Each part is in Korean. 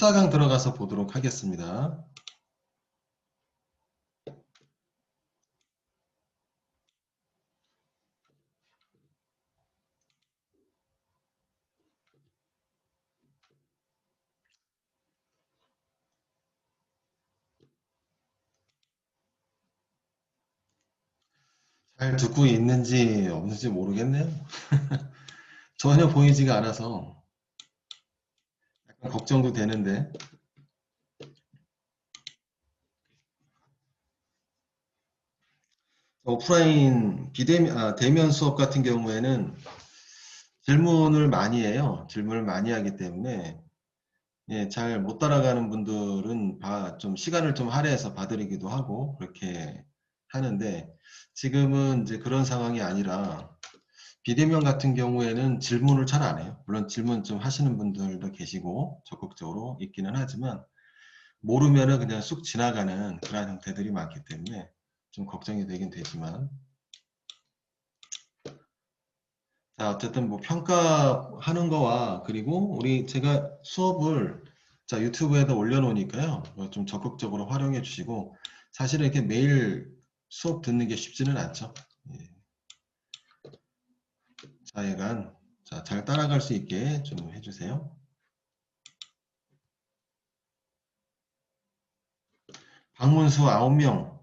14강 들어가서 보도록 하겠습니다. 잘 듣고 있는지 없는지 모르겠네요. 전혀 보이지가 않아서 약간 걱정도 되는데. 오프라인 대면 수업 같은 경우에는 질문을 많이 해요. 질문을 많이 하기 때문에 잘 못 따라가는 분들은 좀 시간을 좀 할애해서 봐드리기도 하고 그렇게 하는데, 지금은 이제 그런 상황이 아니라 비대면 같은 경우에는 질문을 잘 안 해요. 물론 질문 좀 하시는 분들도 계시고 적극적으로 있기는 하지만 모르면은 그냥 쑥 지나가는 그런 형태들이 많기 때문에 좀 걱정이 되긴 되지만, 자, 어쨌든 뭐 평가하는 거와, 그리고 제가 수업을 유튜브에다 올려놓으니까요. 좀 적극적으로 활용해 주시고, 사실은 이렇게 매일 수업 듣는 게 쉽지는 않죠. 예. 자예간 잘 따라갈 수 있게 좀 해주세요. 방문수 9명.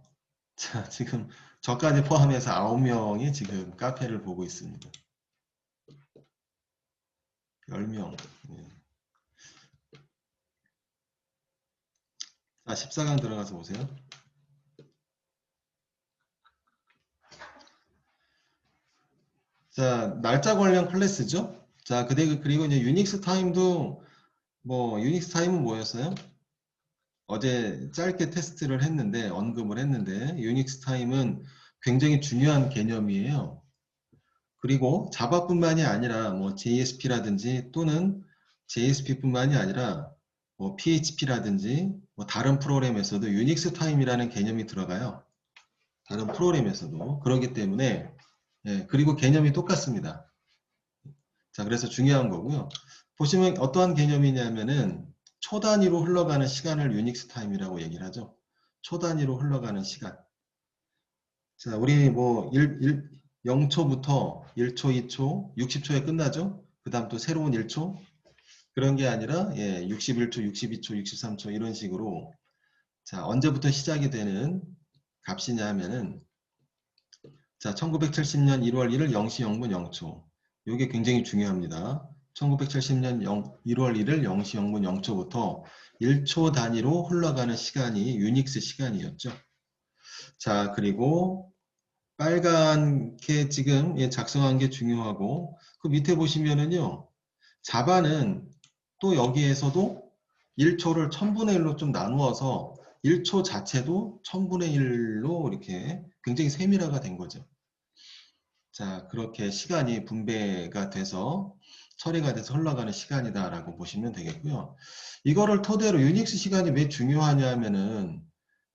자, 지금 저까지 포함해서 9명이 지금 카페를 보고 있습니다. 10명. 예. 자, 14강 들어가서 보세요. 자, 날짜 관련 클래스죠. 자, 그리고 이제 유닉스 타임도, 유닉스 타임은 뭐였어요? 어제 짧게 테스트를 했는데, 언급을 했는데, 유닉스 타임은 굉장히 중요한 개념이에요. 그리고 자바뿐만이 아니라 JSP라든지 또는 JSP뿐만이 아니라 PHP라든지 다른 프로그램에서도 유닉스 타임이라는 개념이 들어가요. 다른 프로그램에서도. 그렇기 때문에, 그리고 개념이 똑같습니다. 자, 그래서 중요한 거고요. 보시면 어떠한 개념이냐면은 초 단위로 흘러가는 시간을 유닉스 타임이라고 얘기를 하죠. 초 단위로 흘러가는 시간. 자, 우리 0초부터 1초, 2초, 60초에 끝나죠? 그 다음 또 새로운 1초? 그런 게 아니라, 61초, 62초, 63초 이런 식으로, 자, 언제부터 시작이 되는 값이냐 하면은, 자, 1970년 1월 1일 0시 0분 0초. 이게 굉장히 중요합니다. 1970년 1월 1일 0시 0분 0초부터 1초 단위로 흘러가는 시간이 유닉스 시간이었죠. 자, 그리고 빨갛게 지금 작성한 게 중요하고, 그 밑에 보시면은요, 자바는 또 여기에서도 1초를 1000분의 1로 좀 나누어서 1초 자체도 1000분의 1로 이렇게 굉장히 세밀화가 된 거죠. 자, 그렇게 시간이 분배가 돼서 처리가 돼서 흘러가는 시간이다라고 보시면 되겠고요. 이거를 토대로 유닉스 시간이 왜 중요하냐 하면은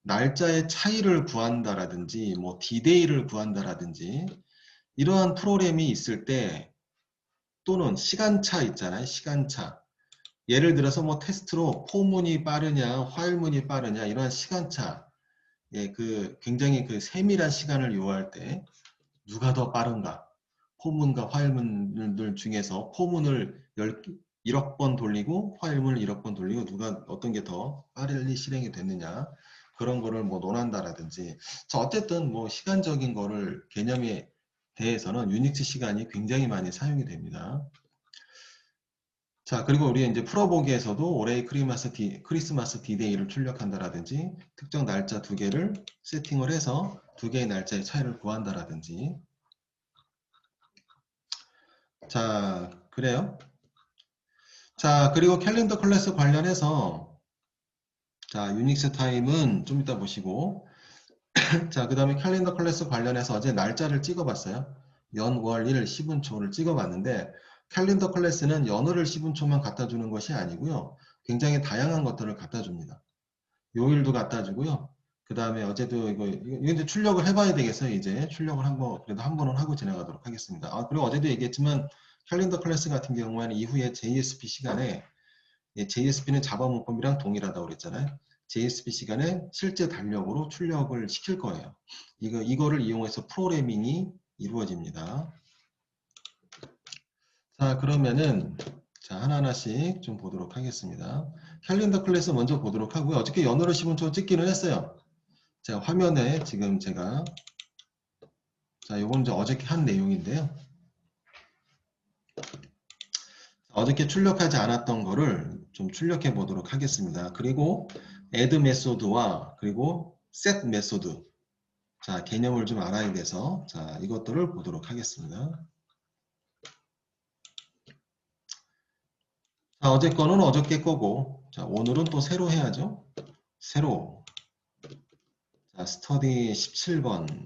날짜의 차이를 구한다라든지 디데이를 구한다라든지 이러한 프로그램이 있을 때, 또는 시간차 있잖아요. 시간차. 예를 들어서 테스트로 포문이 빠르냐 화일문이 빠르냐 이러한 시간차, 굉장히 세밀한 시간을 요구할 때 누가 더 빠른가, 포문과 화일문들 중에서 포문을 1억 번 돌리고 화일문을 1억 번 돌리고 누가 어떤 게 더 빨리 실행이 됐느냐, 그런 거를 논한다라든지. 자, 어쨌든 시간적인 거를 개념에 대해서는 유닉스 시간이 굉장히 많이 사용이 됩니다. 자, 그리고 우리 이제 풀어보기에서도 올해의 크리스마스 디데이를 출력한다라든지 특정 날짜 2개를 세팅을 해서 2개의 날짜의 차이를 구한다라든지. 자, 그래요. 자, 그리고 캘린더 클래스 관련해서, 자, 유닉스 타임은 좀 이따 보시고, 자, 그 다음에 캘린더 클래스 관련해서 어제 날짜를 찍어봤어요. 연, 월, 일, 10분초를 찍어봤는데, 캘린더 클래스는 연월을 10분초만 갖다 주는 것이 아니고요. 굉장히 다양한 것들을 갖다 줍니다. 요일도 갖다 주고요. 그 다음에 어제도 이거 이제 출력을 해봐야 되겠어요. 이제 출력을 그래도 한 번은 하고 지나가도록 하겠습니다. 그리고 어제도 얘기했지만 캘린더 클래스 같은 경우에는 이후에 JSP 시간에 예, JSP는 자바 문법이랑 동일하다고 그랬잖아요. JSP 시간에 실제 달력으로 출력을 시킬 거예요. 이거를 이용해서 프로그래밍이 이루어집니다. 자, 그러면은 자, 하나하나씩 좀 보도록 하겠습니다. 캘린더 클래스 먼저 보도록 하고요. 어저께 연어를 시분초 찍기는 했어요. 자, 화면에 지금 제가 자, 요건 이제 어저께 한 내용인데요. 어저께 출력하지 않았던 거를 좀 출력해 보도록 하겠습니다. 그리고 add 메소드와 그리고 set 메소드 자, 개념을 좀 알아야 돼서 자, 이것들을 보도록 하겠습니다. 자, 어제 거는 어저께 거고 자, 오늘은 또 새로 해야죠. 새로 자, 스터디 17번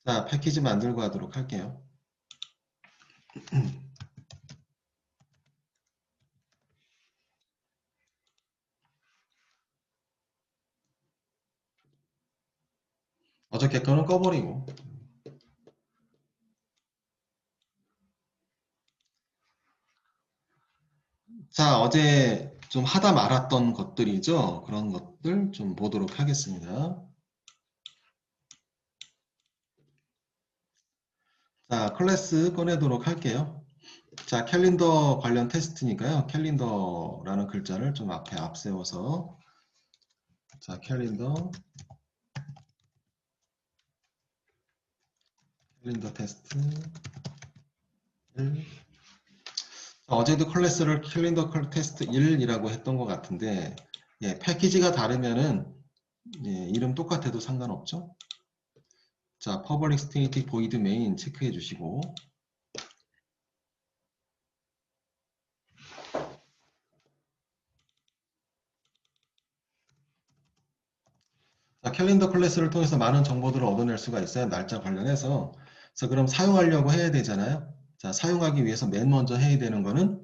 자, 패키지 만들고 하도록 할게요. 어저께 거는 꺼버리고 자, 어제 좀 하다 말았던 것들이죠. 그런 것들 좀 보도록 하겠습니다. 자, 클래스 꺼내도록 할게요. 자, 캘린더 관련 테스트니까요. 캘린더라는 글자를 좀 앞에 앞세워서 자, 캘린더 테스트 1 어제도 클래스를 캘린더 테스트 1이라고 했던 것 같은데 예, 패키지가 다르면은 예, 이름 똑같아도 상관없죠. 자, public static void main 체크해 주시고 자, 캘린더 클래스를 통해서 많은 정보들을 얻어낼 수가 있어요. 날짜 관련해서. 그래서 그럼 사용하려고 해야 되잖아요. 자, 사용하기 위해서 맨 먼저 해야 되는 거는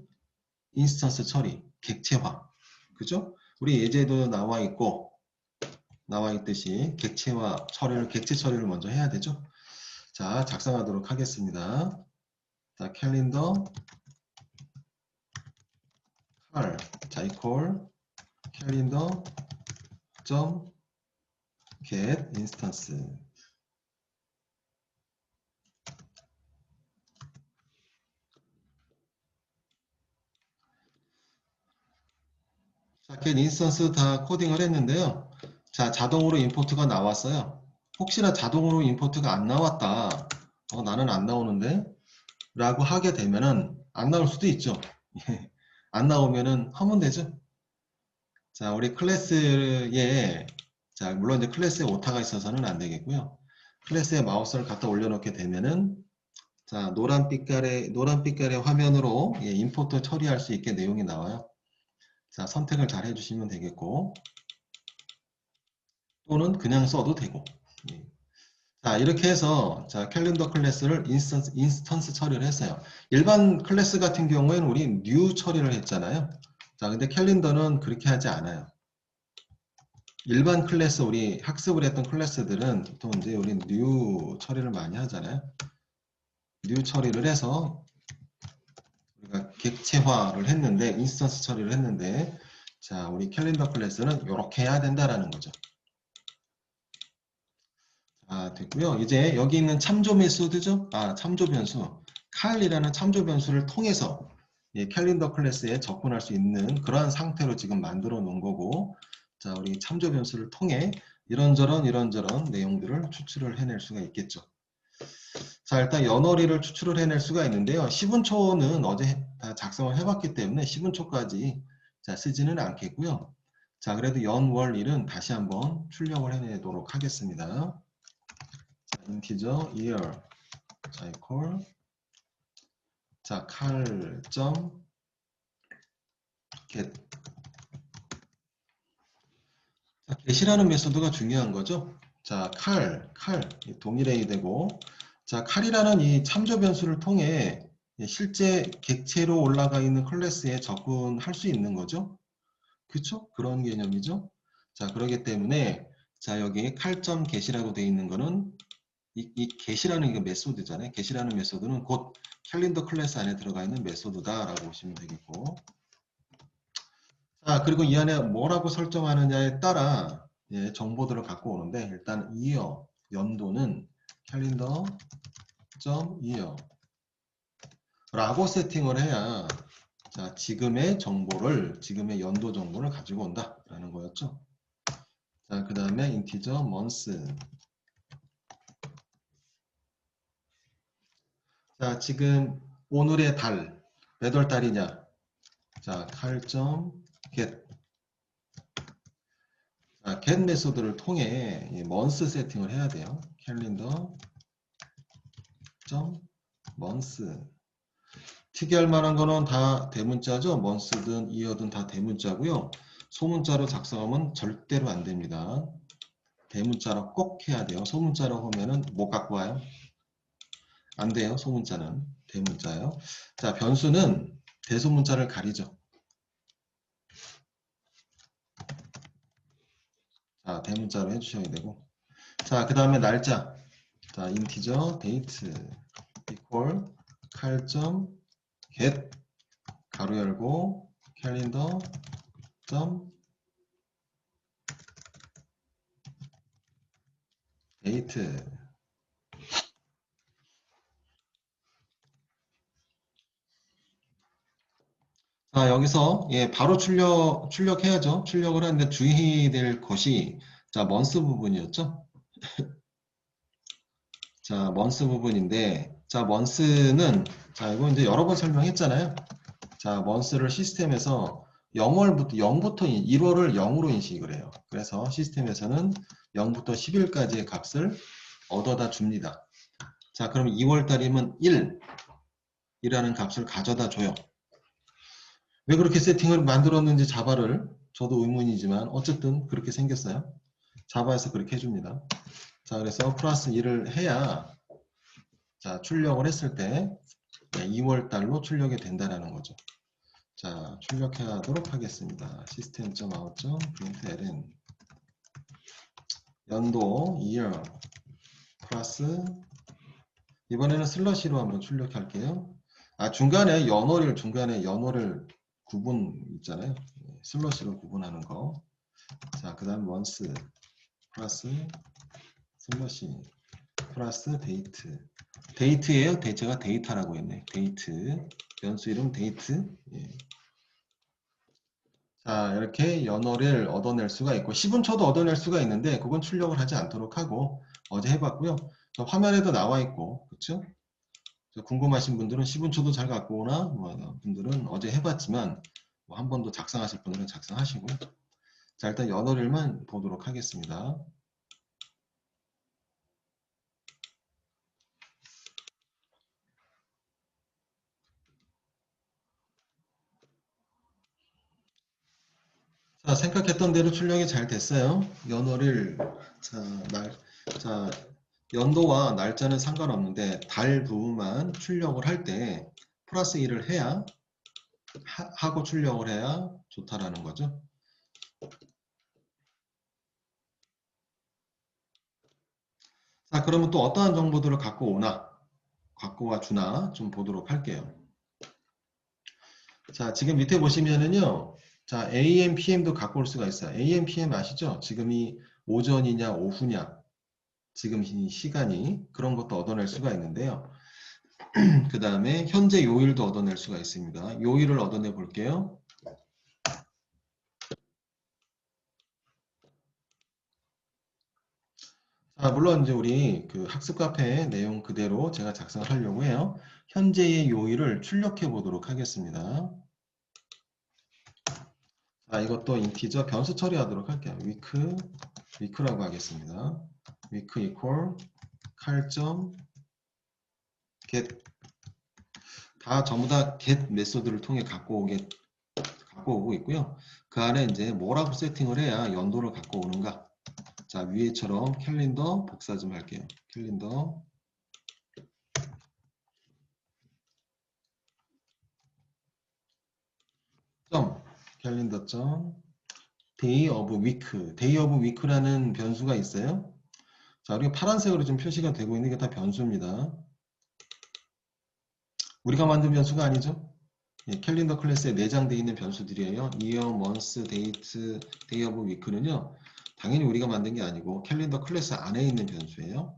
인스턴스 처리, 객체화. 그죠? 우리 예제도 나와 있듯이 객체 처리를 먼저 해야 되죠. 자, 작성하도록 하겠습니다. 자, 캘린더 cal 자, equal 캘린더 get instance 자, get instance 다 코딩을 했는데요. 자, 자동으로 임포트가 나왔어요. 혹시나 자동으로 임포트가 안 나왔다. 나는 안 나오는데? 라고 하게 되면은 안 나올 수도 있죠. 안 나오면은 하면 되죠. 자, 우리 클래스에 자, 물론 이제 클래스에 오타가 있어서는 안 되겠고요. 클래스에 마우스를 갖다 올려놓게 되면은 자, 노란빛깔의 화면으로 예, 임포트 처리할 수 있게 내용이 나와요. 자, 선택을 잘 해주시면 되겠고 또는 그냥 써도 되고 예. 자, 이렇게 해서 자, 캘린더 클래스를 인스턴스 처리를 했어요. 일반 클래스 같은 경우에는 우리 new 처리를 했잖아요. 자, 근데 캘린더는 그렇게 하지 않아요. 일반 클래스 우리 학습을 했던 클래스들은 보통 이제 우리 new 처리를 많이 하잖아요. new 처리를 해서 우리가 객체화를 했는데 인스턴스 처리를 했는데 자, 우리 캘린더 클래스는 이렇게 해야 된다라는 거죠. 아, 됐고요. 이제 여기 있는 참조 메소드죠? 아, 참조 변수. 칼이라는 참조 변수를 통해서 예, 캘린더 클래스에 접근할 수 있는 그러한 상태로 지금 만들어 놓은 거고 자, 우리 참조 변수를 통해 이런저런 내용들을 추출을 해낼 수가 있겠죠. 자, 일단 연어리를 추출을 해낼 수가 있는데요. 시분초는 어제 다 작성을 해봤기 때문에 시분초까지 자, 쓰지는 않겠고요. 자, 그래도 연월일은 다시 한번 출력을 해내도록 하겠습니다. 자, integer year 자, equal 자, cal get 자, get이라는 메소드가 중요한 거죠. 자, cal 동일해야 되고 자, cal이라는 이 참조 변수를 통해 실제 객체로 올라가 있는 클래스에 접근할 수 있는 거죠. 그쵸? 그런 개념이죠. 자, 그렇기 때문에 자, 여기 cal.get이라고 되어 있는 거는 이 get이라는 게 메소드잖아요. get이라는 메소드는 곧 캘린더 클래스 안에 들어가 있는 메소드다라고 보시면 되겠고. 자, 그리고 이 안에 뭐라고 설정하느냐에 따라 예, 정보들을 갖고 오는데 일단 year, 연도는 calendar.year 라고 세팅을 해야 자, 지금의 연도 정보를 가지고 온다라는 거였죠. 자, 그 다음에 integer month. 자, 지금 오늘의 달, 몇 월 달이냐? 자, cal.get. 자, get 메소드를 통해 이 month 세팅을 해야 돼요. calendar.month. 특이할 만한 거는 다 대문자죠. month든 year든 다 대문자고요. 소문자로 작성하면 절대로 안 됩니다. 대문자로 꼭 해야 돼요. 소문자로 하면은 못 갖고 와요. 안 돼요. 소문자는 대문자예요. 자, 변수는 대소문자를 가리죠. 자, 대문자로 해주셔야 되고. 자, 그 다음에 날짜. 자, integer date equal cal.get 가로 열고 calendar date. 자, 여기서 예, 바로 출력해야죠. 출력을 하는데 주의될 것이 자, month 부분이었죠. 자, month 부분인데 자, month는 자, 이거 이제 여러 번 설명했잖아요. 자, month를 시스템에서 0부터 1월을 0으로 인식을 해요. 그래서 시스템에서는 0부터 10일까지의 값을 얻어다 줍니다. 자, 그럼 2월 달이면 1이라는 값을 가져다 줘요. 왜 그렇게 세팅을 만들었는지 자바를 저도 의문이지만 어쨌든 그렇게 생겼어요. 자바에서 그렇게 해줍니다. 자, 그래서 플러스 1을 해야 자, 출력을 했을 때 2월 달로 출력이 된다는 거죠. 자, 출력하도록 하겠습니다. system.out.println 연도 year 플러스 이번에는 슬러시로 한번 출력할게요. 아, 중간에 연호를 구분 있잖아요. 슬러시로 구분하는 거. 자, 그 다음 month 플러스 슬러시 플러스 데이트. 데이트예요. 제가 데이터라고 했네. 데이트. 변수 이름 데이트. 예. 자, 이렇게 연어를 얻어낼 수가 있고 10분초도 얻어낼 수가 있는데 그건 출력을 하지 않도록 하고 어제 해봤고요. 화면에도 나와 있고 그렇죠? 궁금하신 분들은 10분초도 잘 갖고 오나 뭐 분들은 어제 해봤지만 뭐 한 번 더 작성하실 분들은 작성하시고요. 자, 일단 연어를만 보도록 하겠습니다. 자, 생각했던 대로 출력이 잘 됐어요. 연어를 자, 연도와 날짜는 상관없는데 달 부분만 출력을 할 때 플러스 1을 해야 하고 출력을 해야 좋다라는 거죠. 자, 그러면 또 어떠한 정보들을 갖고 와 주나 좀 보도록 할게요. 자, 지금 밑에 보시면은요. 자, AM, PM도 갖고 올 수가 있어요. AM, PM 아시죠? 지금이 오전이냐, 오후냐, 지금 이 시간이 그런 것도 얻어낼 수가 있는데요. 그 다음에 현재 요일도 얻어낼 수가 있습니다. 요일을 얻어내 볼게요. 자, 물론 이제 우리 그 학습 카페 내용 그대로 제가 작성을 하려고 해요. 현재의 요일을 출력해 보도록 하겠습니다. 자, 이것도 인티저 변수 처리하도록 할게요. week라고 하겠습니다. week equal cal.get 다 전부 다 get 메소드를 통해 갖고 오고 있고요. 그 안에 이제 뭐라고 세팅을 해야 연도를 갖고 오는가? 자, 위에처럼 캘린더 복사 좀 할게요. 캘린더 캘린더 day of week라는 변수가 있어요. 자, 우리가 파란색으로 좀 표시가 되고 있는 게 다 변수입니다. 우리가 만든 변수가 아니죠? 예, 캘린더 클래스에 내장되어 있는 변수들이에요. year, month, date, day of week는요. 당연히 우리가 만든 게 아니고 캘린더 클래스 안에 있는 변수예요.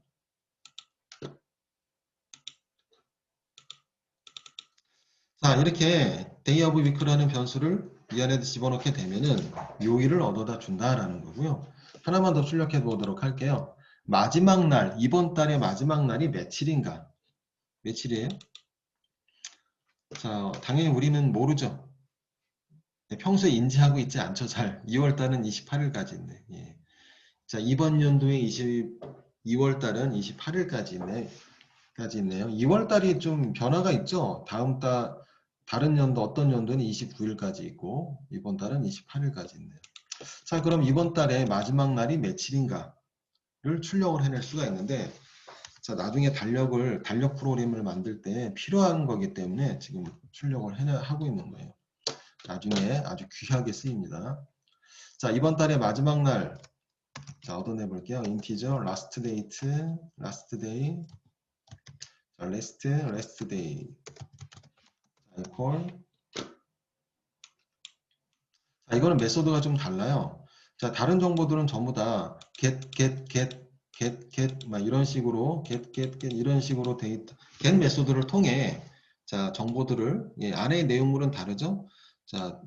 자, 이렇게 day of week라는 변수를 이 안에 집어넣게 되면은 요일을 얻어다 준다라는 거고요. 하나만 더 출력해 보도록 할게요. 마지막 날, 이번 달의 마지막 날이 며칠인가? 며칠이에요? 자, 당연히 우리는 모르죠. 평소에 인지하고 있지 않죠. 잘. 2월 달은 28일까지 있네. 예. 자, 이번 연도의 2월 달은 28일까지 있네. 까지 있네요. 2월 달이 좀 변화가 있죠. 다음 달, 다른 연도, 어떤 연도는 29일까지 있고, 이번 달은 28일까지 있네요. 자, 그럼 이번 달의 마지막 날이 며칠인가를 출력을 해낼 수가 있는데, 자, 나중에 달력 프로그램을 만들 때 필요한 거기 때문에 지금 출력을 하고 있는 거예요. 나중에 아주 귀하게 쓰입니다. 자, 이번 달의 마지막 날, 자, 얻어내 볼게요. 인티저, last date, last day, 자, last day, equal. 자, 이거는 메소드가 좀 달라요. 자, 다른 정보들은 전부 다 get, 막 이런 식으로 get 이런 식으로 데이터 get 메소드를 통해 자, 정보들을 안의 내용물은 다르죠. 자,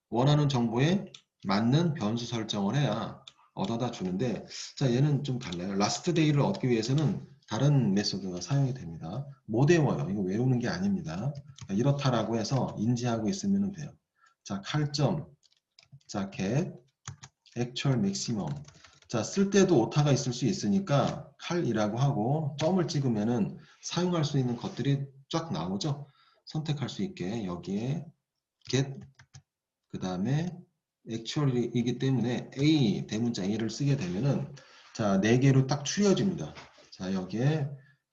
원하는 정보에 맞는 변수 설정을 해야 얻어다 주는데 자, 얘는 좀 달라요. last day를 얻기 위해서는 다른 메소드가 사용이 됩니다. 못 외워요. 이거 외우는 게 아닙니다. 이렇다라고 해서 인지하고 있으면 돼요. 자, 칼점, 자, get, actual maximum. 자, 쓸 때도 오타가 있을 수 있으니까 칼이라고 하고 점을 찍으면은 사용할 수 있는 것들이 쫙 나오죠. 선택할 수 있게 여기에 get, 그 다음에 actual이기 때문에 A, 대문자 A를 쓰게 되면은 자, 4개로 딱 추려집니다. 자, 여기에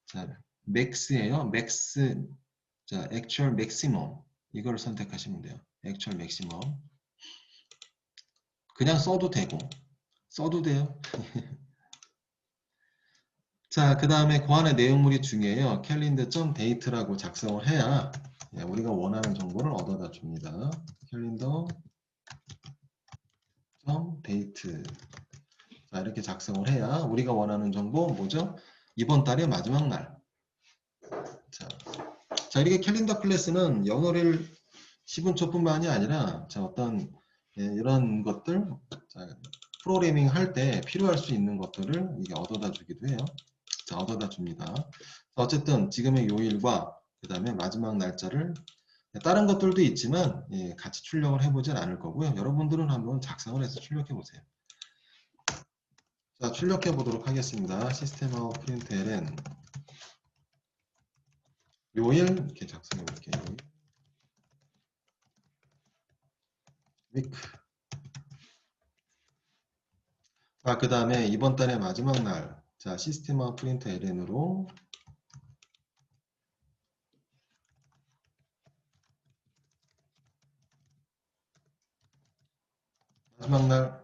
자, max예요. max, 자, actual maximum. 이걸 선택하시면 돼요. actual maximum. 그냥 써도 되고 써도 돼요. 자, 그 다음에 그 안에 내용물이 중요해요. calendar.date라고 작성을 해야 우리가 원하는 정보를 얻어다 줍니다. calendar.date. 자, 이렇게 작성을 해야 우리가 원하는 정보 뭐죠? 이번 달의 마지막 날. 자, 이렇게 캘린더 클래스는 영어를 10분초뿐만이 아니라 자, 어떤 이런 것들 자, 프로그래밍 할 때 필요할 수 있는 것들을 이게 얻어다 주기도 해요. 자, 얻어다 줍니다. 어쨌든 지금의 요일과 그 다음에 마지막 날짜를 다른 것들도 있지만 같이 출력을 해보진 않을 거고요. 여러분들은 한번 작성을 해서 출력해 보세요. 자, 출력해 보도록 하겠습니다. 시스템 아웃 프린트 ln 요일 이렇게 작성해 볼게요. week. 자, 그 다음에 이번 달의 마지막 날. 자, 시스템 아웃 프린트 ln으로 마지막 날.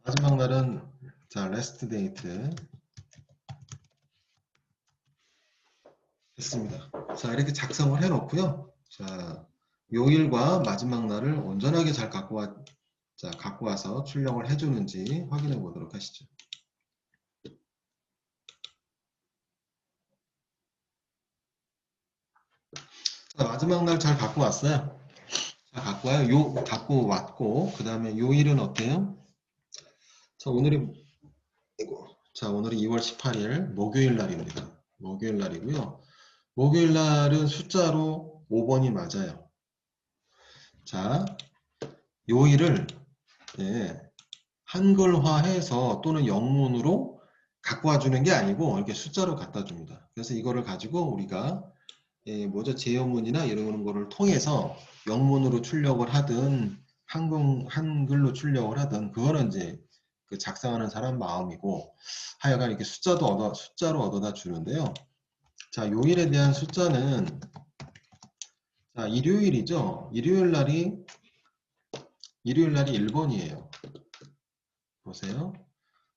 마지막 날은 자, last date 됐습니다. 자, 이렇게 작성을 해 놓고요. 자, 요일과 마지막 날을 온전하게 잘 갖고 와서 출력을 해주는지 확인해 보도록 하시죠. 자, 마지막 날 잘 갖고 왔어요. 자, 갖고 와요. 갖고 왔고, 그 다음에 요일은 어때요? 자, 오늘이 2월 18일 목요일 날입니다. 목요일 날이고요. 목요일 날은 숫자로 5번이 맞아요. 자, 요일을 한글화해서 또는 영문으로 갖고 와주는 게 아니고 이렇게 숫자로 갖다 줍니다. 그래서 이거를 가지고 우리가 제어문이나 이런 거를 통해서 영문으로 출력을 하든 한글로 출력을 하든 그거는 이제 그 작성하는 사람 마음이고 하여간 이렇게 숫자로 얻어다 주는데요. 자, 요일에 대한 숫자는 자, 일요일이죠. 일요일 날이 1번이에요. 보세요.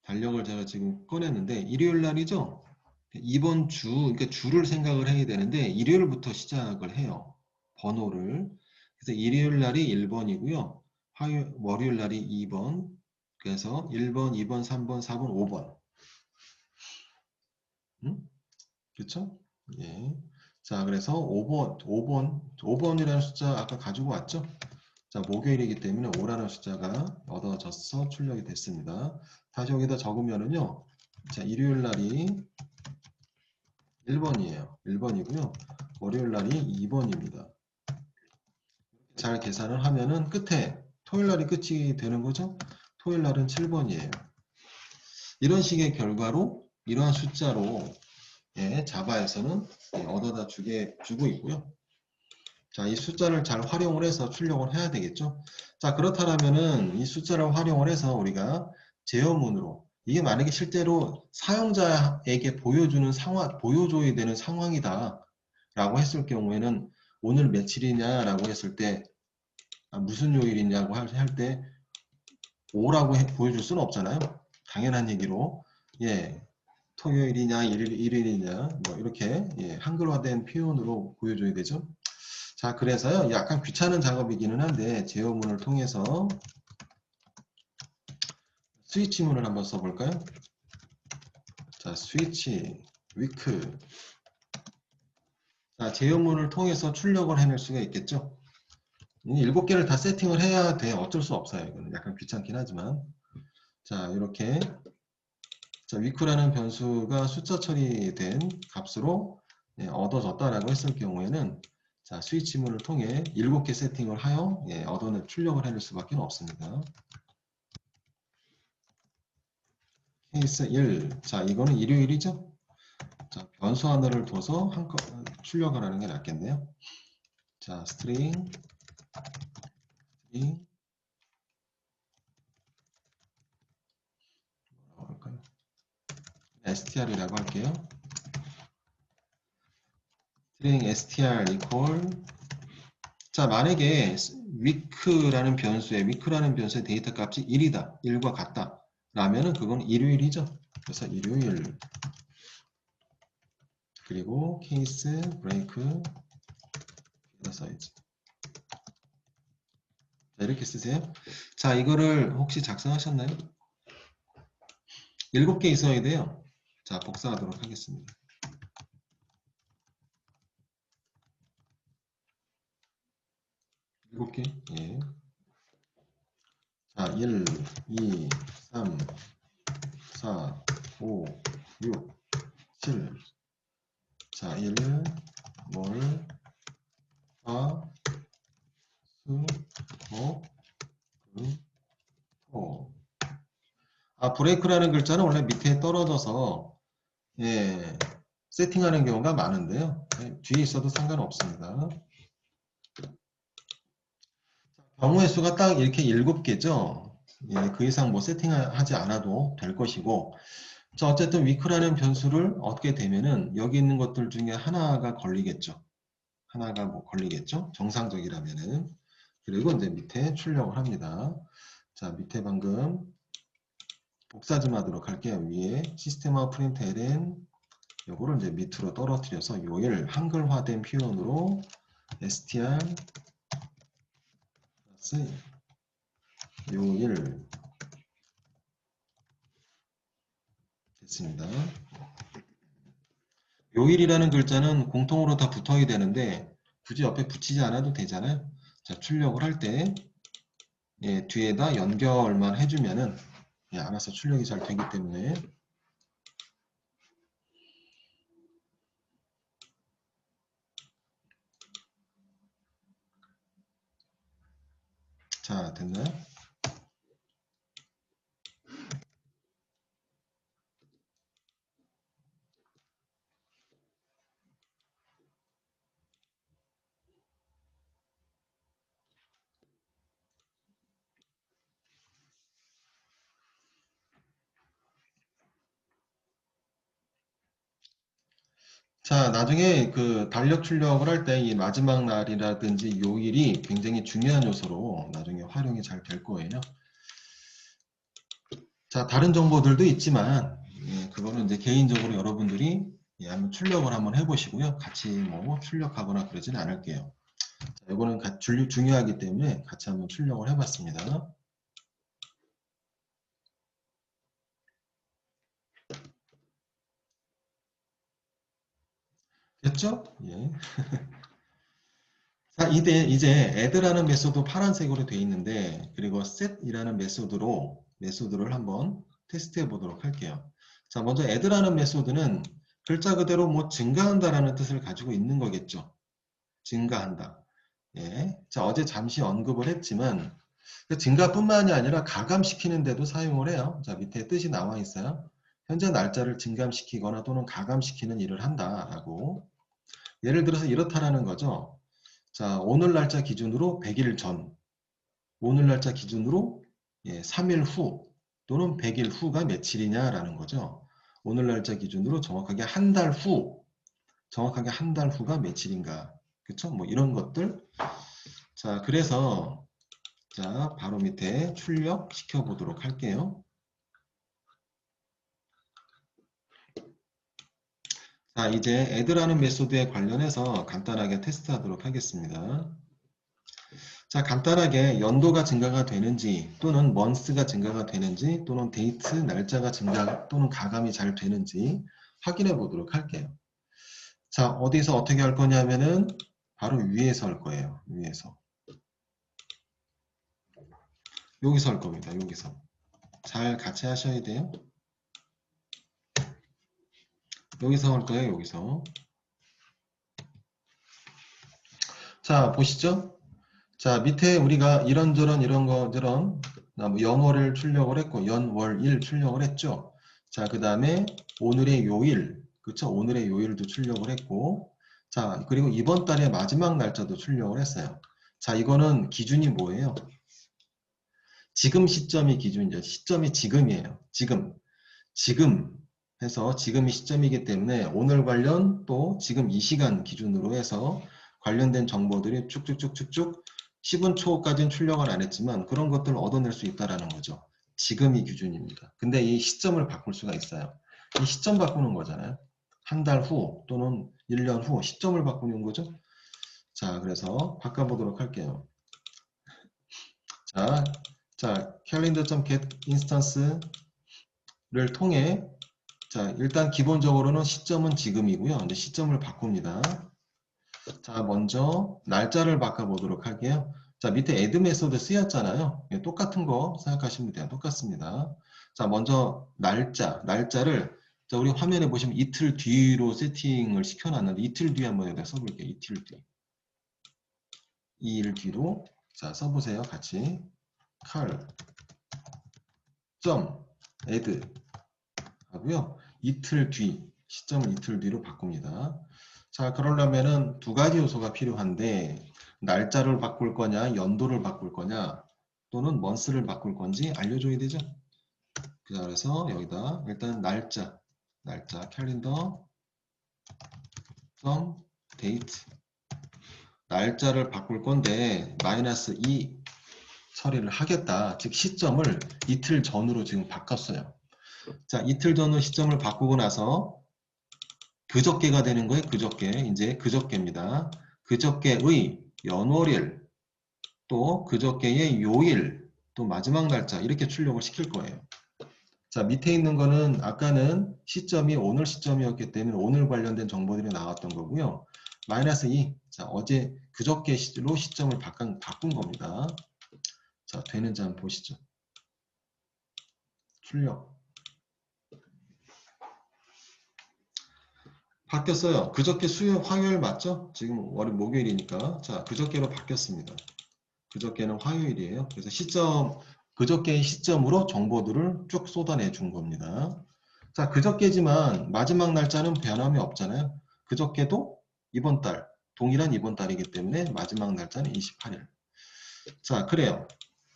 달력을 제가 지금 꺼냈는데 일요일 날이죠. 이번 주, 그러니까 주를 생각을 해야 되는데 일요일부터 시작을 해요. 번호를. 그래서 일요일 날이 1번이고요. 월요일 날이 2번. 그래서 1번, 2번, 3번, 4번, 5번. 그렇죠? 예. 자, 그래서 5번이라는 숫자 아까 가지고 왔죠? 자, 목요일이기 때문에 5라는 숫자가 얻어져서 출력이 됐습니다. 다시 여기다 적으면은요. 자, 일요일 날이 1번이에요. 1번이고요. 월요일 날이 2번입니다. 잘 계산을 하면은 끝에 토요일 날이 끝이 되는 거죠? 토요일 날은 7번이에요. 이런 식의 결과로 이러한 숫자로 자바에서는 얻어다 주고 있고요. 자, 이 숫자를 잘 활용을 해서 출력을 해야 되겠죠. 자, 그렇다면은 이 숫자를 활용을 해서 우리가 제어문으로 이게 만약에 실제로 사용자에게 보여줘야 되는 상황이다 라고 했을 경우에는 오늘 며칠이냐 라고 했을 때 무슨 요일이냐고 할 때 5라고 보여줄 수는 없잖아요. 당연한 얘기로 토요일이냐 일요일이냐 뭐 이렇게 한글화된 표현으로 보여줘야 되죠. 자, 그래서요 약간 귀찮은 작업이기는 한데 제어문을 통해서 스위치문을 한번 써볼까요? 자, 스위치 위크. 자, 제어문을 통해서 출력을 해낼 수가 있겠죠. 7개를 다 세팅을 해야 돼. 어쩔 수 없어요. 이거는 약간 귀찮긴 하지만. 자, 이렇게 자, 위크라는 변수가 숫자 처리된 값으로 얻어졌다라고 했을 경우에는 자, 스위치문을 통해 7개 세팅을 하여 얻어낼 출력을 해낼 수밖에 없습니다. 케이스 1. 자, 이거는 일요일이죠? 자, 변수 하나를 둬서 출력을 하는 게 낫겠네요. 자, 스트링 str이라고 할게요. string str equal 자, 만약에 week라는 변수의 데이터 값이 1이다. 1과 같다. 라면은 그건 일요일이죠. 그래서 일요일 그리고 케이스 브레이크 사이즈 자, 이렇게 쓰세요. 자, 이거를 혹시 작성하셨나요? 7개 있어야 돼요. 자, 복사하도록 하겠습니다. 일곱 개. 예. 자, 1, 2, 3, 4, 5, 6, 7. 자, 1, 월, 화, 수, 목, 금, 토. 아, 브레이크라는 글자는 원래 밑에 떨어져서 세팅하는 경우가 많은데요. 뒤에 있어도 상관없습니다. 경우의 수가 딱 이렇게 7개죠. 그 이상 뭐 세팅하지 않아도 될 것이고 자, 어쨌든 위크라는 변수를 얻게 되면은 여기 있는 것들 중에 하나가 걸리겠죠. 하나가 뭐 걸리겠죠. 정상적이라면은. 그리고 이제 밑에 출력을 합니다. 자, 밑에 방금 복사 좀 하도록 할게요. 위에 시스템화 프린트 ln 요거를 이제 밑으로 떨어뜨려서 요일 한글화된 표현으로 str 플러스 요일 됐습니다. 요일이라는 글자는 공통으로 다 붙어야 되는데 굳이 옆에 붙이지 않아도 되잖아요. 자, 출력을 할 때 뒤에다 연결만 해주면은 알아서 출력이 잘 되기 때문에 자, 됐나요? 자, 나중에 그 달력 출력을 할 때 이 마지막 날이라든지 요일이 굉장히 중요한 요소로 나중에 활용이 잘 될 거예요. 자, 다른 정보들도 있지만, 그거는 이제 개인적으로 여러분들이 한번 출력을 한번 해보시고요. 같이 뭐 출력하거나 그러지는 않을게요. 자, 이거는 중요하기 때문에 같이 한번 출력을 해봤습니다. 됐죠? 예. 자, 이제 add라는 메소드 파란색으로 되어 있는데, 그리고 set이라는 메소드를 한번 테스트해 보도록 할게요. 자, 먼저 add라는 메소드는 글자 그대로 뭐 증가한다라는 뜻을 가지고 있는 거겠죠. 증가한다. 예. 자, 어제 잠시 언급을 했지만, 그 증가뿐만이 아니라 가감시키는 데도 사용을 해요. 자, 밑에 뜻이 나와 있어요. 현재 날짜를 증감시키거나 또는 가감시키는 일을 한다라고. 예를 들어서 이렇다라는 거죠. 자, 오늘 날짜 기준으로 100일 전, 오늘 날짜 기준으로 3일 후 또는 100일 후가 며칠이냐라는 거죠. 오늘 날짜 기준으로 정확하게 한 달 후, 정확하게 한 달 후가 며칠인가. 그쵸? 뭐 이런 것들. 자, 그래서 자, 바로 밑에 출력시켜 보도록 할게요. 자, 이제 add라는 메소드에 관련해서 간단하게 테스트하도록 하겠습니다. 자, 간단하게 연도가 증가가 되는지 또는 month가 증가가 되는지 또는 데이트, 날짜가 증가 또는 가감이 잘 되는지 확인해 보도록 할게요. 자, 어디서 어떻게 할 거냐면은 바로 위에서 할 거예요. 위에서. 여기서 할 겁니다. 여기서. 잘 같이 하셔야 돼요. 여기서 할 거예요. 여기서. 자, 보시죠. 자, 밑에 우리가 이런저런 이런 것들은 뭐 연월을 출력을 했고 연월일 출력을 했죠. 자, 그 다음에 오늘의 요일, 그쵸? 오늘의 요일도 출력을 했고, 자, 그리고 이번 달의 마지막 날짜도 출력을 했어요. 자, 이거는 기준이 뭐예요? 지금 시점이 기준이죠. 시점이 지금이에요. 지금 해서 지금이 시점이기 때문에 오늘 관련 또 지금 이 시간 기준으로 해서 관련된 정보들이 쭉쭉쭉쭉쭉 10분 초까지는 출력을 안 했지만 그런 것들을 얻어낼 수 있다는 거죠. 지금이 기준입니다. 근데 이 시점을 바꿀 수가 있어요. 이 시점 바꾸는 거잖아요. 한 달 후 또는 1년 후 시점을 바꾸는 거죠. 자, 그래서 바꿔보도록 할게요. 자, calendar.getInstance를 통해 자, 일단 기본적으로는 시점은 지금이고요. 근데 시점을 바꿉니다. 자, 먼저 날짜를 바꿔보도록 할게요. 자, 밑에 add 메소드 쓰였잖아요. 똑같은 거 생각하시면 돼요. 똑같습니다. 자, 먼저 날짜를 자, 우리 화면에 보시면 이틀 뒤로 세팅을 시켜놨는데 이틀 뒤에 한번 여기다 써볼게요. 이틀 뒤. 2일 뒤로 자, 써보세요. 같이 cal add 하고요. 이틀 뒤, 시점을 이틀 뒤로 바꿉니다. 자, 그러려면은 두 가지 요소가 필요한데 날짜를 바꿀 거냐, 연도를 바꿀 거냐, 또는 month를 바꿀 건지 알려줘야 되죠. 그래서 여기다 일단 날짜 캘린더 date 날짜를 바꿀 건데 -2 처리를 하겠다. 즉 시점을 이틀 전으로 지금 바꿨어요. 자, 이틀 전으로 시점을 바꾸고 나서 그저께가 되는 거예요. 그저께. 이제 그저께입니다. 그저께의 연월일, 또 그저께의 요일, 또 마지막 날짜 이렇게 출력을 시킬 거예요. 자, 밑에 있는 거는 아까는 시점이 오늘 시점이었기 때문에 오늘 관련된 정보들이 나왔던 거고요. -2. 자, 어제 그저께로 시점을 바꾼 겁니다. 자, 되는지 한번 보시죠. 출력. 바뀌었어요. 그저께 화요일 맞죠? 지금 목요일이니까. 자, 그저께로 바뀌었습니다. 그저께는 화요일이에요. 그래서 그저께의 시점으로 정보들을 쭉 쏟아내 준 겁니다. 자, 그저께지만 마지막 날짜는 변함이 없잖아요. 그저께도 이번 달, 동일한 이번 달이기 때문에 마지막 날짜는 28일. 자, 그래요.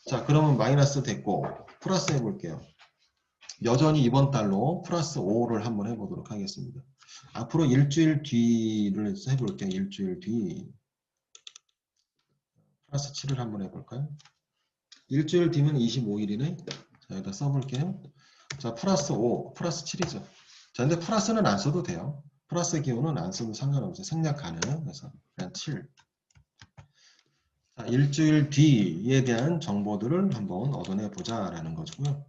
자, 그러면 마이너스 됐고, 플러스 해볼게요. 여전히 이번 달로 플러스 5를 한번 해보도록 하겠습니다. 앞으로 일주일 뒤를 해볼게요. 일주일 뒤. 플러스 7을 한번 해볼까요? 일주일 뒤면 25일이네. 자, 여기다 써볼게요. 자, 플러스 5, 플러스 7이죠. 자, 근데 플러스는 안 써도 돼요. 플러스 기호는 안 써도 상관없어요. 생략 가능. 그래서 그냥 7. 자, 일주일 뒤에 대한 정보들을 한번 얻어내 보자라는 거고요.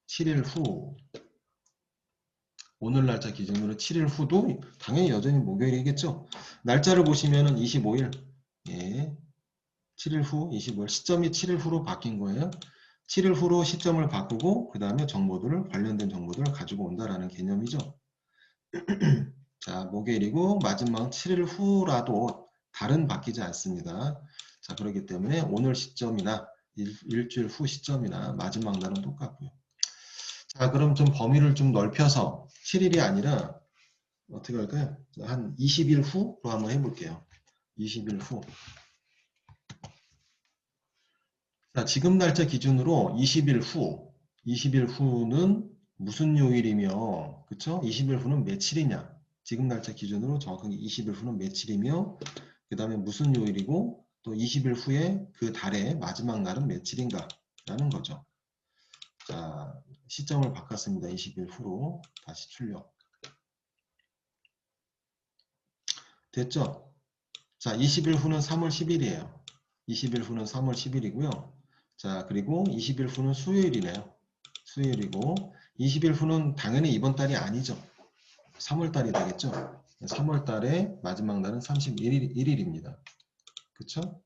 7일 후. 오늘 날짜 기준으로 7일 후도 당연히 여전히 목요일이겠죠. 날짜를 보시면은 25일. 예. 7일 후, 25일. 시점이 7일 후로 바뀐 거예요. 7일 후로 시점을 바꾸고 그 다음에 정보들을 관련된 정보들을 가지고 온다라는 개념이죠. 자, 목요일이고 마지막 7일 후라도 달은 바뀌지 않습니다. 자, 그렇기 때문에 오늘 시점이나 일주일 후 시점이나 마지막 날은 똑같고요. 자, 그럼 좀 범위를 좀 넓혀서 7일이 아니라 어떻게 할까요? 한 20일 후로 한번 해볼게요. 20일 후. 자, 지금 날짜 기준으로 20일 후. 20일 후는 무슨 요일이며, 그쵸? 20일 후는 며칠이냐? 지금 날짜 기준으로 정확하게 20일 후는 며칠이며, 그 다음에 무슨 요일이고, 또 20일 후에 그 달의 마지막 날은 며칠인가? 라는 거죠. 자, 시점을 바꿨습니다. 20일 후로. 다시 출력. 됐죠? 자, 20일 후는 3월 10일이에요. 20일 후는 3월 10일이고요. 자, 그리고 20일 후는 수요일이네요. 수요일이고 20일 후는 당연히 이번 달이 아니죠. 3월 달이 되겠죠. 3월 달의 마지막 날은 31일입니다. 그쵸?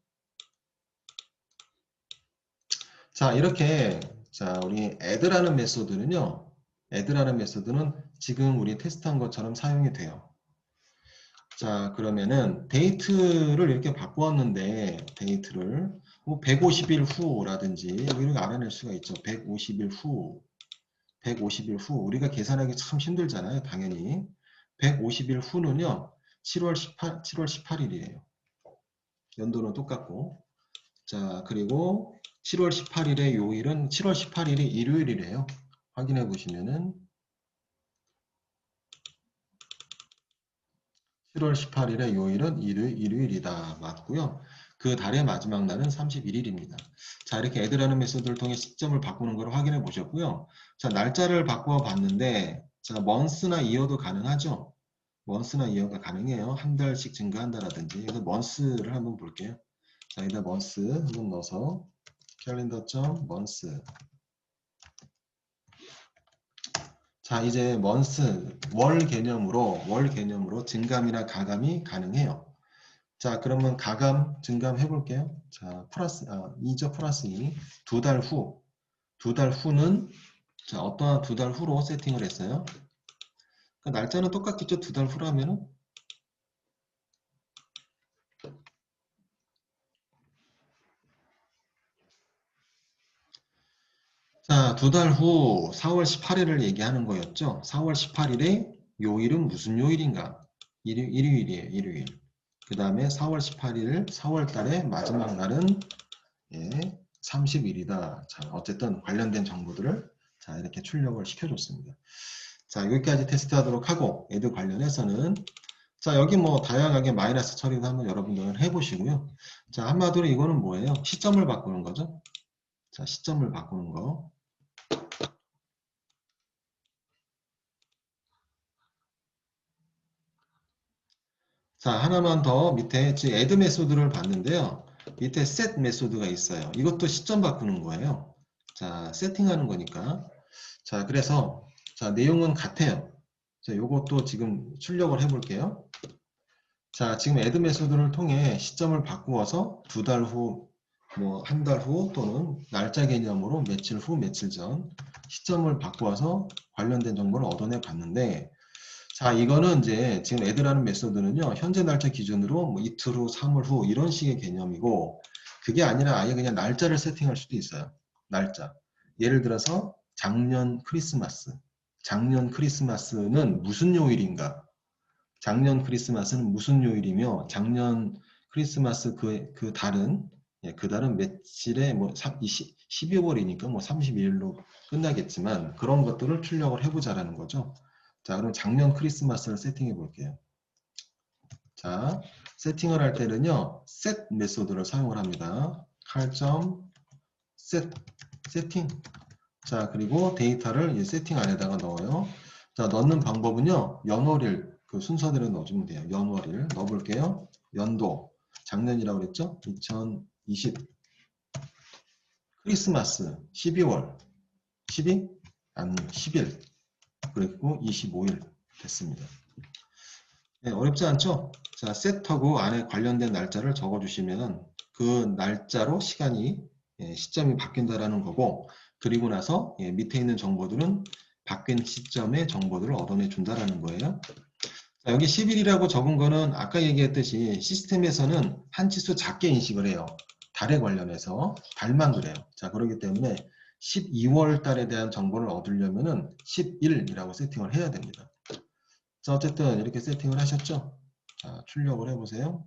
자, 이렇게 자, 우리 add라는 메소드는요. add라는 메소드는 지금 우리 테스트한 것처럼 사용이 돼요. 자, 그러면은 데이트를 이렇게 바꾸었는데 데이트를 뭐 150일 후라든지 이렇게 알아낼 수가 있죠. 150일 후, 150일 후 우리가 계산하기 참 힘들잖아요. 당연히 150일 후는요. 7월 18일이에요. 연도는 똑같고 자, 그리고 7월 18일의 요일은 7월 18일이 일요일이래요. 확인해 보시면은 7월 18일의 요일은 일요일이다. 맞고요. 그 달의 마지막 날은 31일입니다. 자, 이렇게 add라는 메소드를 통해 시점을 바꾸는 걸 확인해 보셨고요. 자, 날짜를 바꾸어 봤는데 자, month나 year도 가능하죠. month나 year가 가능해요. 한 달씩 증가한다라든지. 그래서 month를 한번 볼게요. 자, 여기다 month 한번 넣어서 calendar.month. 자, 이제 month 월 개념으로 증감이나 가감이 가능해요. 자, 그러면 가감, 증감 해볼게요. 자, 플러스, 2죠, 플러스 2. 두 달 후. 두 달 후는, 자, 어떠한 두 달 후로 세팅을 했어요. 그 날짜는 똑같겠죠, 두 달 후라면은. 자, 두 달 후 4월 18일을 얘기하는 거였죠. 4월 18일에 요일은 무슨 요일인가? 일요일이에요, 일요일. 그 다음에 4월 18일, 4월 달의 마지막 날은 예, 30일이다. 자, 어쨌든 관련된 정보들을 자, 이렇게 출력을 시켜줬습니다. 자, 여기까지 테스트하도록 하고 애들 관련해서는 자, 여기 뭐 다양하게 마이너스 처리도 한번 여러분들은 해보시고요. 자, 한마디로 이거는 뭐예요? 시점을 바꾸는 거죠. 자, 시점을 바꾸는 거. 자, 하나만 더 밑에 지금 add 메소드를 봤는데요. 밑에 set 메소드가 있어요. 이것도 시점 바꾸는 거예요. 자, 세팅하는 거니까. 자, 그래서 자, 내용은 같아요. 자, 요것도 지금 출력을 해볼게요. 자, 지금 add 메소드를 통해 시점을 바꾸어서 두 달 후, 뭐 한 달 후 또는 날짜 개념으로 며칠 후, 며칠 전 시점을 바꾸어서 관련된 정보를 얻어내 봤는데 자, 이거는 이제 지금 add라는 메소드는요, 현재 날짜 기준으로 뭐 이틀 후, 3월 후 이런 식의 개념이고 그게 아니라 아예 그냥 날짜를 세팅할 수도 있어요. 날짜. 예를 들어서 작년 크리스마스. 작년 크리스마스는 무슨 요일인가? 작년 크리스마스는 무슨 요일이며 작년 크리스마스 그 달은 예, 그 달은 며칠에 뭐 12월이니까 뭐 32일로 끝나겠지만 그런 것들을 출력을 해보자라는 거죠. 자, 그럼 작년 크리스마스를 세팅해 볼게요. 자, 세팅을 할 때는요, set 메소드를 사용을 합니다. 칼점 set 세팅. 자, 그리고 데이터를 이 세팅 안에다가 넣어요. 자, 넣는 방법은요. 연월일 그 순서대로 넣어주면 돼요. 연월일 넣어볼게요. 연도 작년이라고 그랬죠? 2020 크리스마스 12월 12? 아니 10일 그리고 25일 됐습니다. 네, 어렵지 않죠? 자, 셋하고 안에 관련된 날짜를 적어주시면 그 날짜로 시간이 시점이 바뀐다라는 거고 그리고 나서 밑에 있는 정보들은 바뀐 시점의 정보들을 얻어내 준다라는 거예요. 자, 여기 10일이라고 적은 거는 아까 얘기했듯이 시스템에서는 한 치수 작게 인식을 해요. 달에 관련해서 달만 그래요. 자, 그렇기 때문에 12월 달에 대한 정보를 얻으려면은 10일이라고 세팅을 해야 됩니다. 자, 어쨌든 이렇게 세팅을 하셨죠? 자, 출력을 해보세요.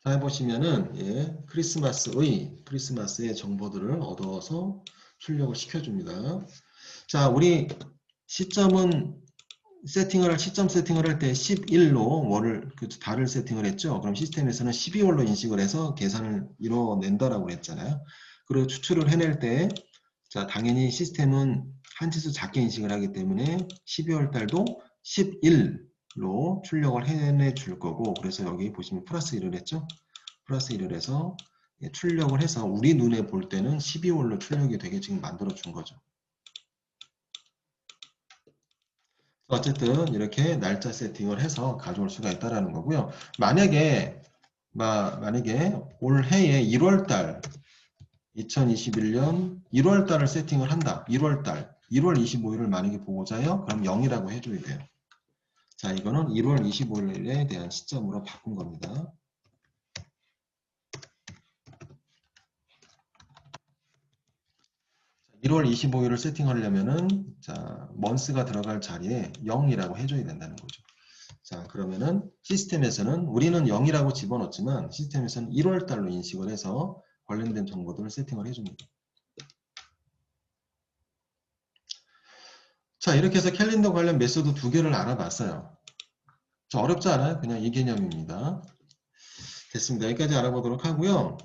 자, 해보시면은, 크리스마스의 정보들을 얻어서 출력을 시켜줍니다. 자, 우리 시점은 시점 세팅을 할 때 11로 달을 세팅을 했죠. 그럼 시스템에서는 12월로 인식을 해서 계산을 이뤄낸다라고 그랬잖아요. 그리고 추출을 해낼 때, 자, 당연히 시스템은 한 치수 작게 인식을 하기 때문에 12월 달도 11로 출력을 해내 줄 거고, 그래서 여기 보시면 플러스 1을 했죠. 플러스 1을 해서 출력을 해서 우리 눈에 볼 때는 12월로 출력이 되게 지금 만들어 준 거죠. 어쨌든 이렇게 날짜 세팅을 해서 가져올 수가 있다라는 거고요. 만약에 올해의 1월달 2021년 1월달을 세팅을 한다. 1월달 1월 25일을 만약에 보고자 해요. 그럼 0이라고 해줘야 돼요. 자, 이거는 1월 25일에 대한 시점으로 바꾼 겁니다. 1월 25일을 세팅하려면은 자, 먼스가 들어갈 자리에 0이라고 해줘야 된다는 거죠. 자, 그러면은 시스템에서는 우리는 0이라고 집어넣지만 시스템에서는 1월 달로 인식을 해서 관련된 정보들을 세팅을 해줍니다. 자, 이렇게 해서 캘린더 관련 메소드 2개를 알아봤어요. 자, 어렵지 않아요? 그냥 이 개념입니다. 됐습니다. 여기까지 알아보도록 하고요.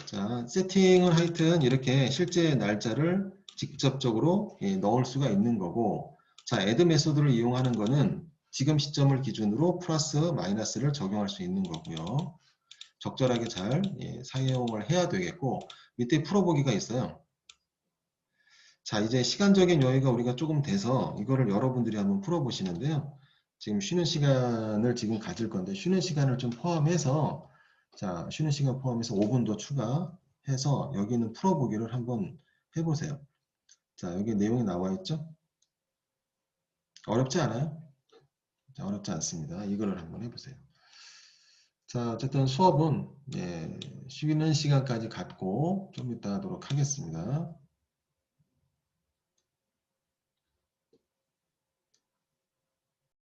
자, 세팅을 하여튼 이렇게 실제 날짜를 직접적으로 넣을 수가 있는 거고, 자, add 메소드를 이용하는 거는 지금 시점을 기준으로 플러스 마이너스를 적용할 수 있는 거고요. 적절하게 잘 사용을 해야 되겠고, 밑에 풀어보기가 있어요. 자, 이제 시간적인 여유가 우리가 조금 돼서 이거를 여러분들이 한번 풀어보시는데요. 지금 쉬는 시간을 지금 가질 건데 쉬는 시간을 좀 포함해서 자, 쉬는 시간 포함해서 5분 더 추가해서 여기 있는 풀어보기를 한번 해보세요. 자, 여기 내용이 나와 있죠? 어렵지 않아요? 자, 어렵지 않습니다. 이거를 한번 해보세요. 자, 어쨌든 수업은 쉬는 시간까지 갖고 좀 이따 하도록 하겠습니다.